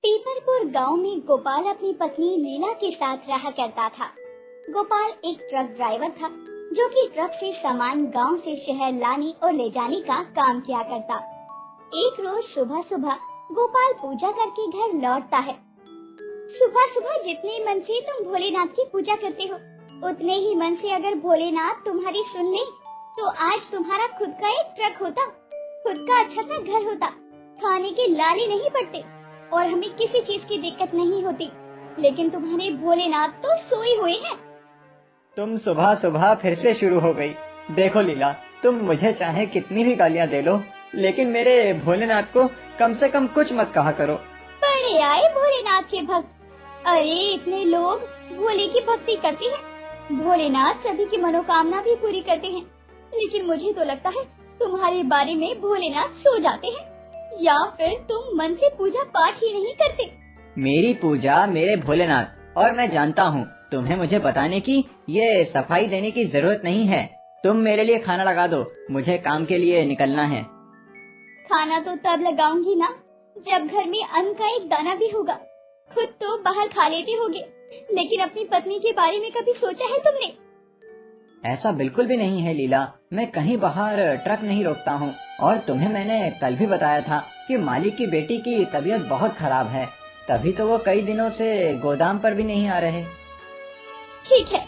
पीपरपुर गांव में गोपाल अपनी पत्नी लीला के साथ रहा करता था। गोपाल एक ट्रक ड्राइवर था जो कि ट्रक से सामान गांव से शहर लाने और ले जाने का काम किया करता। एक रोज सुबह सुबह गोपाल पूजा करके घर लौटता है। सुबह सुबह जितने मन से तुम भोलेनाथ की पूजा करते हो, उतने ही मन से अगर भोलेनाथ तुम्हारी सुन ले तो आज तुम्हारा खुद का एक ट्रक होता, खुद का अच्छा सा घर होता, खाने के लाले नहीं पड़ते और हमें किसी चीज की दिक्कत नहीं होती। लेकिन तुम्हारे भोलेनाथ तो सोए हुए हैं। तुम सुबह सुबह फिर से शुरू हो गई। देखो लीला, तुम मुझे चाहे कितनी भी गालियाँ दे लो, लेकिन मेरे भोलेनाथ को कम से कम कुछ मत कहा करो। बड़े आए भोलेनाथ के भक्त। अरे इतने लोग भोले की भक्ति करते हैं, भोलेनाथ सभी की मनोकामना भी पूरी करते हैं, लेकिन मुझे तो लगता है तुम्हारे बारे में भोलेनाथ सो जाते हैं या फिर तुम मन से पूजा पाठ ही नहीं करते। मेरी पूजा मेरे भोलेनाथ, और मैं जानता हूँ तुम्हें मुझे बताने की ये सफाई देने की जरूरत नहीं है। तुम मेरे लिए खाना लगा दो, मुझे काम के लिए निकलना है। खाना तो तब लगाऊंगी ना जब घर में अन्न का एक दाना भी होगा। खुद तो बाहर खा लेते होगे, लेकिन अपनी पत्नी के बारे में कभी सोचा है तुमने? ऐसा बिल्कुल भी नहीं है लीला, मैं कहीं बाहर ट्रक नहीं रोकता हूँ। और तुम्हें मैंने कल भी बताया था कि मालिक की बेटी की तबीयत बहुत खराब है, तभी तो वो कई दिनों से गोदाम पर भी नहीं आ रहे। ठीक है,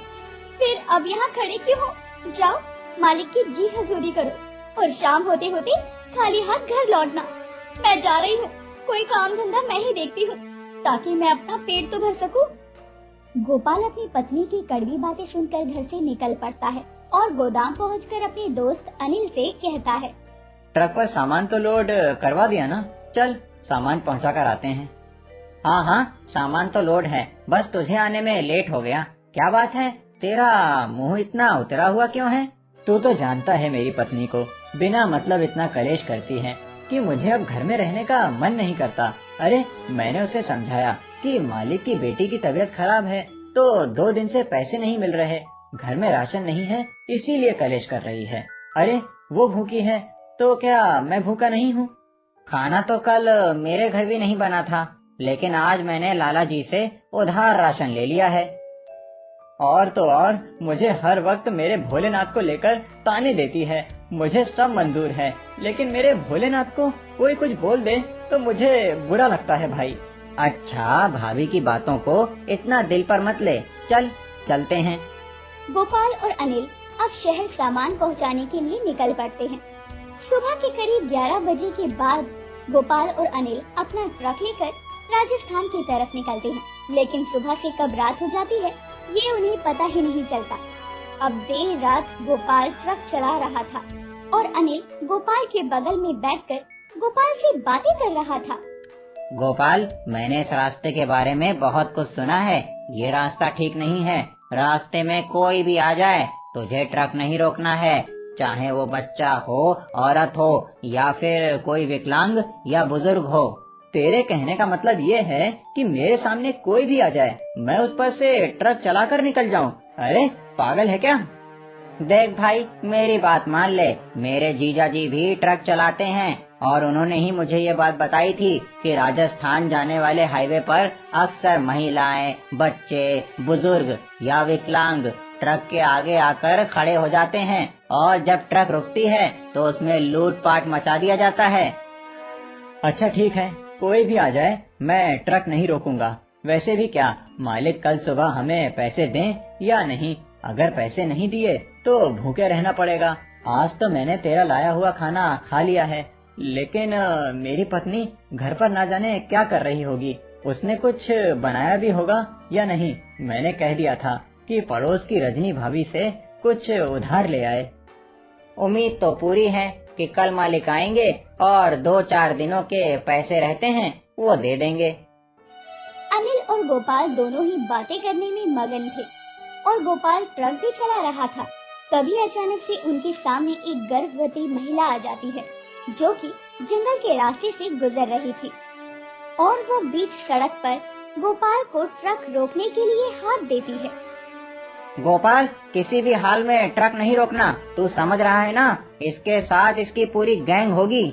फिर अब यहाँ खड़े क्यों हो? जाओ मालिक की जी हजूरी करो और शाम होते होते खाली हाथ घर लौटना। मैं जा रही हूँ, कोई काम धंधा मैं ही देखती हूँ ताकि मैं अपना पेट तो भर सकूँ। गोपाल अपनी पत्नी की कड़वी बातें सुनकर घर से निकल पड़ता है और गोदाम पहुंचकर अपने दोस्त अनिल से कहता है, ट्रक पर सामान तो लोड करवा दिया ना, चल सामान पहुंचा कर आते हैं। हाँ हाँ, सामान तो लोड है, बस तुझे आने में लेट हो गया। क्या बात है, तेरा मुंह इतना उतरा हुआ क्यों है? तू तो जानता है मेरी पत्नी को बिना मतलब इतना कलेश करती है कि मुझे अब घर में रहने का मन नहीं करता। अरे मैंने उसे समझाया कि मालिक की बेटी की तबीयत खराब है तो 2 दिन से पैसे नहीं मिल रहे, घर में राशन नहीं है, इसीलिए कलेश कर रही है। अरे वो भूखी है तो क्या मैं भूखा नहीं हूँ? खाना तो कल मेरे घर भी नहीं बना था, लेकिन आज मैंने लाला जी से उधार राशन ले लिया है। और तो और मुझे हर वक्त मेरे भोलेनाथ को लेकर ताने देती है। मुझे सब मंजूर है, लेकिन मेरे भोलेनाथ को कोई कुछ बोल दे तो मुझे बुरा लगता है भाई। अच्छा, भाभी की बातों को इतना दिल पर मत ले, चल चलते हैं। गोपाल और अनिल अब शहर सामान पहुंचाने के लिए निकल पड़ते हैं। सुबह के करीब 11 बजे के बाद गोपाल और अनिल अपना ट्रक लेकर राजस्थान की तरफ निकलते हैं, लेकिन सुबह से कब रात हो जाती है ये उन्हें पता ही नहीं चलता। अब देर रात गोपाल ट्रक चला रहा था और अनिल गोपाल के बगल में बैठकर गोपाल से बातें कर रहा था। गोपाल, मैंने इस रास्ते के बारे में बहुत कुछ सुना है, ये रास्ता ठीक नहीं है। रास्ते में कोई भी आ जाए तुझे ट्रक नहीं रोकना है, चाहे वो बच्चा हो, औरत हो या फिर कोई विकलांग या बुजुर्ग हो। तेरे कहने का मतलब ये है कि मेरे सामने कोई भी आ जाए मैं उस पर से ट्रक चलाकर निकल जाऊं? अरे पागल है क्या? देख भाई, मेरी बात मान ले, मेरे जीजा जी भी ट्रक चलाते हैं और उन्होंने ही मुझे ये बात बताई थी कि राजस्थान जाने वाले हाईवे पर अक्सर महिलाएं, बच्चे, बुजुर्ग या विकलांग ट्रक के आगे आकर खड़े हो जाते हैं और जब ट्रक रुकती है तो उसमें लूटपाट मचा दिया जाता है। अच्छा ठीक है, कोई भी आ जाए मैं ट्रक नहीं रोकूंगा। वैसे भी क्या मालिक कल सुबह हमें पैसे दें या नहीं? अगर पैसे नहीं दिए तो भूखे रहना पड़ेगा। आज तो मैंने तेरा लाया हुआ खाना खा लिया है, लेकिन मेरी पत्नी घर पर ना जाने क्या कर रही होगी, उसने कुछ बनाया भी होगा या नहीं। मैंने कह दिया था कि पड़ोस की रजनी भाभी से कुछ उधार ले आए। उम्मीद तो पूरी है कि कल मालिक आएंगे और 2-4 दिनों के पैसे रहते हैं वो दे देंगे। अनिल और गोपाल दोनों ही बातें करने में मगन थे और गोपाल ट्रक भी चला रहा था। तभी अचानक से उनके सामने एक गर्भवती महिला आ जाती है जो कि जंगल के रास्ते से गुजर रही थी और वो बीच सड़क पर गोपाल को ट्रक रोकने के लिए हाथ देती है। गोपाल, किसी भी हाल में ट्रक नहीं रोकना, तू समझ रहा है ना? इसके साथ इसकी पूरी गैंग होगी।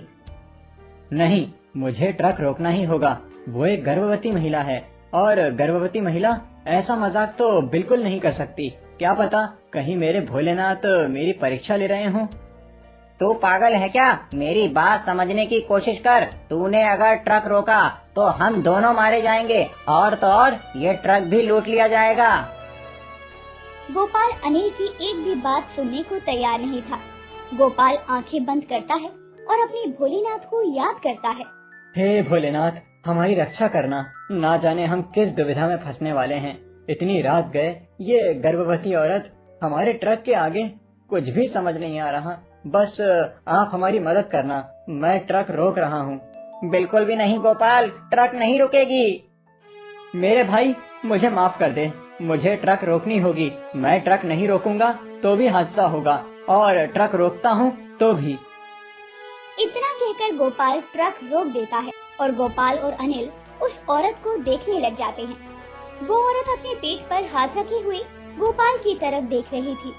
नहीं, मुझे ट्रक रोकना ही होगा, वो एक गर्भवती महिला है और गर्भवती महिला ऐसा मजाक तो बिल्कुल नहीं कर सकती। क्या पता कहीं मेरे भोलेनाथ मेरी परीक्षा ले रहे हों। तू पागल है क्या? मेरी बात समझने की कोशिश कर। तूने अगर ट्रक रोका तो हम दोनों मारे जाएंगे और तो और ये ट्रक भी लूट लिया जाएगा। गोपाल अनिल की एक भी बात सुनने को तैयार नहीं था। गोपाल आंखें बंद करता है और अपने भोलेनाथ को याद करता है। हे भोलेनाथ, हमारी रक्षा करना, ना जाने हम किस दुविधा में फंसने वाले हैं। इतनी रात गए, ये गर्भवती औरत हमारे ट्रक के आगे, कुछ भी समझ नहीं आ रहा। बस आप हमारी मदद करना, मैं ट्रक रोक रहा हूँ। बिल्कुल भी नहीं गोपाल, ट्रक नहीं रुकेगी। मेरे भाई, मुझे माफ कर दे, मुझे ट्रक रोकनी होगी। मैं ट्रक नहीं रोकूंगा तो भी हादसा होगा और ट्रक रोकता हूँ तो भी। इतना कहकर गोपाल ट्रक रोक देता है और गोपाल और अनिल उस औरत को देखने लग जाते हैं। वो औरत अपने पेट पर हाथ रखे हुए गोपाल की तरफ देख रही थी।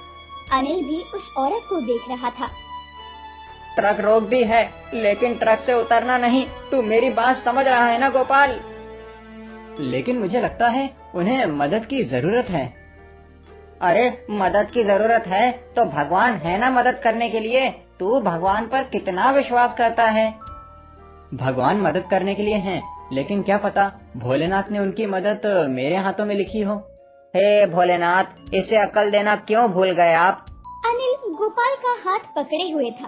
अनिल भी उस औरत को देख रहा था। ट्रक रोक दी है लेकिन ट्रक से उतरना नहीं। तू मेरी बात समझ रहा है ना गोपाल? लेकिन मुझे लगता है उन्हें मदद की जरूरत है। अरे मदद की जरूरत है तो भगवान है ना मदद करने के लिए। तू भगवान पर कितना विश्वास करता है? भगवान मदद करने के लिए हैं, लेकिन क्या पता भोलेनाथ ने उनकी मदद मेरे हाथों में लिखी हो। हे भोलेनाथ, इसे अक्ल देना क्यों भूल गए आप? अनिल गोपाल का हाथ पकड़े हुए था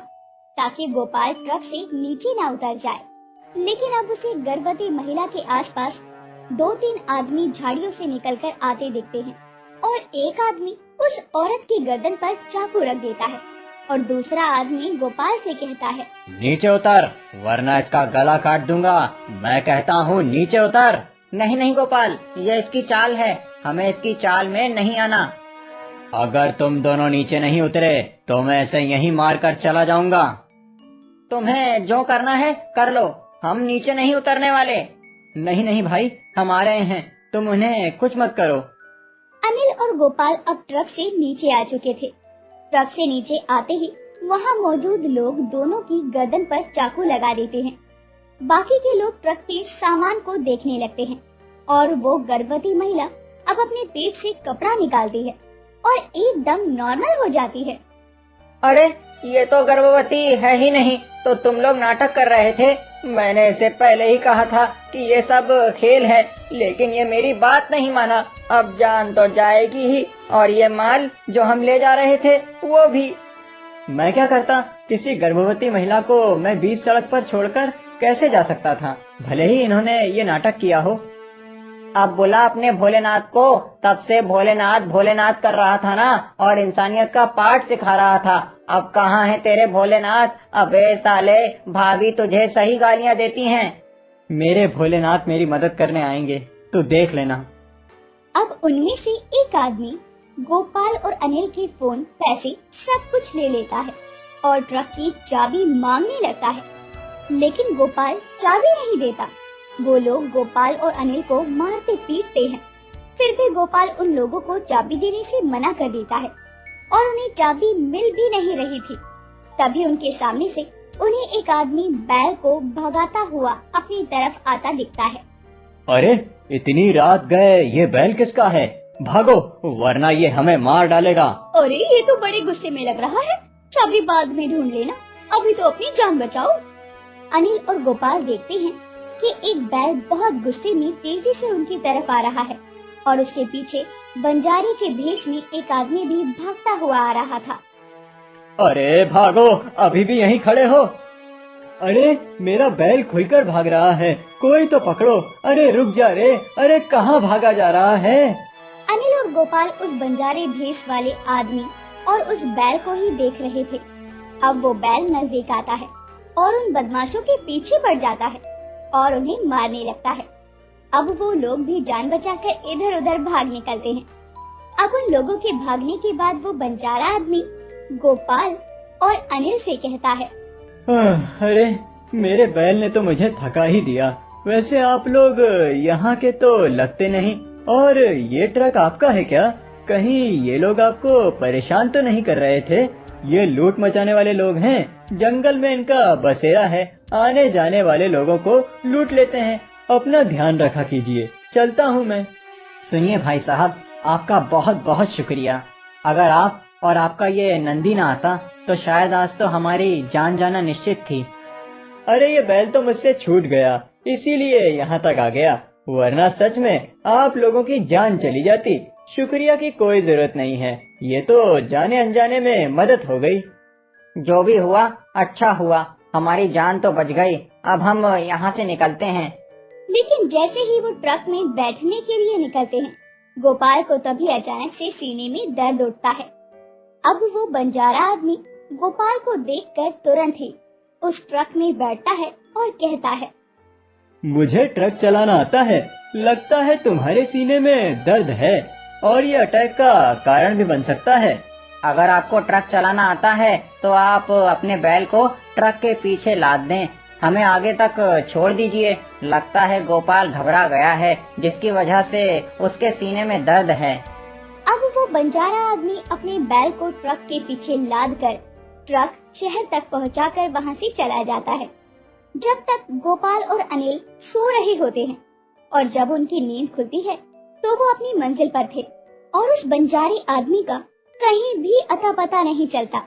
ताकि गोपाल ट्रक से नीचे न उतर जाए, लेकिन अब उसे गर्भवती महिला के आसपास 2-3 आदमी झाड़ियों से निकलकर आते दिखते हैं और एक आदमी उस औरत की गर्दन पर चाकू रख देता है और दूसरा आदमी गोपाल से कहता है, नीचे उतर वरना इसका गला काट दूंगा। मैं कहता हूँ नीचे उतर। नहीं नहीं गोपाल, ये इसकी चाल है, हमें इसकी चाल में नहीं आना। अगर तुम दोनों नीचे नहीं उतरे तो मैं इसे यहीं मार कर चला जाऊंगा। तुम्हें जो करना है कर लो, हम नीचे नहीं उतरने वाले। नहीं नहीं भाई, हम आ रहे हैं, तुम उन्हें कुछ मत करो। अनिल और गोपाल अब ट्रक से नीचे आ चुके थे। ट्रक से नीचे आते ही वहाँ मौजूद लोग दोनों की गर्दन पर चाकू लगा देते हैं। बाकी के लोग ट्रक के सामान को देखने लगते हैं और वो गर्भवती महिला अब अपने पेट से कपड़ा निकालती है और एकदम नॉर्मल हो जाती है। अरे ये तो गर्भवती है ही नहीं, तो तुम लोग नाटक कर रहे थे। मैंने इसे पहले ही कहा था कि ये सब खेल है, लेकिन ये मेरी बात नहीं माना। अब जान तो जाएगी ही, और ये माल जो हम ले जा रहे थे वो भी। मैं क्या करता, किसी गर्भवती महिला को मैं बीच सड़क पर छोड़कर कैसे जा सकता था, भले ही इन्होंने ये नाटक किया हो। अब बुला अपने भोलेनाथ को। तब से भोलेनाथ भोलेनाथ कर रहा था ना, और इंसानियत का पाठ सिखा रहा था। अब कहाँ है तेरे भोलेनाथ? अबे साले, भाभी तुझे सही गालियाँ देती हैं। मेरे भोलेनाथ मेरी मदद करने आएंगे, तू देख लेना। अब उनमें से एक आदमी गोपाल और अनिल के फोन, पैसे सब कुछ ले लेता है और ट्रक की चाबी मांगने लगता है, लेकिन गोपाल चाबी नहीं देता। वो लोग गोपाल और अनिल को मारते पीटते हैं, फिर भी गोपाल उन लोगों को चाबी देने से मना कर देता है और उन्हें चाबी मिल भी नहीं रही थी। तभी उनके सामने से उन्हें एक आदमी बैल को भगाता हुआ अपनी तरफ आता दिखता है। अरे इतनी रात गए, ये बैल किसका है? भागो वरना ये हमें मार डालेगा। अरे ये तो बड़े गुस्से में लग रहा है, चाबी बाद में ढूंढ लेना, अभी तो अपनी जान बचाओ। अनिल और गोपाल देखते हैं कि एक बैल बहुत गुस्से में तेजी से उनकी तरफ आ रहा है और उसके पीछे बंजारे के भेष में एक आदमी भी भागता हुआ आ रहा था। अरे भागो, अभी भी यहीं खड़े हो? अरे मेरा बैल खुलकर भाग रहा है, कोई तो पकड़ो। अरे रुक जा रे, अरे कहाँ भागा जा रहा है? अनिल और गोपाल उस बंजारे भेष वाले आदमी और उस बैल को ही देख रहे थे। अब वो बैल नजदीक आता है और उन बदमाशों के पीछे बढ़ जाता है और उन्हें मारने लगता है। अब वो लोग भी जान बचाकर इधर उधर भाग निकलते हैं। अब उन लोगों के भागने के बाद वो बंजारा आदमी गोपाल और अनिल से कहता है, अरे मेरे बैल ने तो मुझे थका ही दिया। वैसे आप लोग यहाँ के तो लगते नहीं, और ये ट्रक आपका है क्या? कहीं ये लोग आपको परेशान तो नहीं कर रहे थे? ये लूट मचाने वाले लोग हैं, जंगल में इनका बसेरा है, आने जाने वाले लोगों को लूट लेते हैं। अपना ध्यान रखा कीजिए, चलता हूँ मैं। सुनिए भाई साहब, आपका बहुत बहुत शुक्रिया। अगर आप और आपका ये नंदी ना आता तो शायद आज तो हमारी जान जाना निश्चित थी। अरे ये बैल तो मुझसे छूट गया, इसीलिए यहाँ तक आ गया, वरना सच में आप लोगों की जान चली जाती। शुक्रिया की कोई जरूरत नहीं है, ये तो जाने अनजाने में मदद हो गई। जो भी हुआ अच्छा हुआ, हमारी जान तो बच गई। अब हम यहाँ से निकलते हैं। लेकिन जैसे ही वो ट्रक में बैठने के लिए निकलते हैं, गोपाल को तभी अचानक से सीने में दर्द उठता है। अब वो बंजारा आदमी गोपाल को देखकर तुरंत ही उस ट्रक में बैठता है और कहता है, मुझे ट्रक चलाना आता है, लगता है तुम्हारे सीने में दर्द है और ये अटैक का कारण भी बन सकता है। अगर आपको ट्रक चलाना आता है तो आप अपने बैल को ट्रक के पीछे लाद दें, हमें आगे तक छोड़ दीजिए। लगता है गोपाल घबरा गया है, जिसकी वजह से उसके सीने में दर्द है। अब वो बंजारा आदमी अपने बैल को ट्रक के पीछे लाद कर ट्रक शहर तक पहुंचाकर वहां से चला जाता है। जब तक गोपाल और अनिल सो रहे होते हैं और जब उनकी नींद खुलती है तो वो अपनी मंजिल पर थे और उस बंजारी आदमी का कहीं भी अता पता नहीं चलता।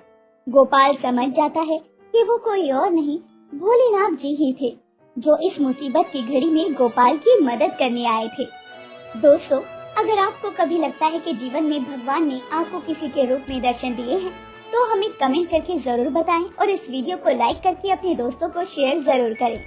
गोपाल समझ जाता है कि वो कोई और नहीं, भोलेनाथ जी ही थे, जो इस मुसीबत की घड़ी में गोपाल की मदद करने आए थे। दोस्तों, अगर आपको कभी लगता है कि जीवन में भगवान ने आपको किसी के रूप में दर्शन दिए हैं, तो हमें कमेंट करके जरूर बताएं और इस वीडियो को लाइक करके अपने दोस्तों को शेयर जरूर करें।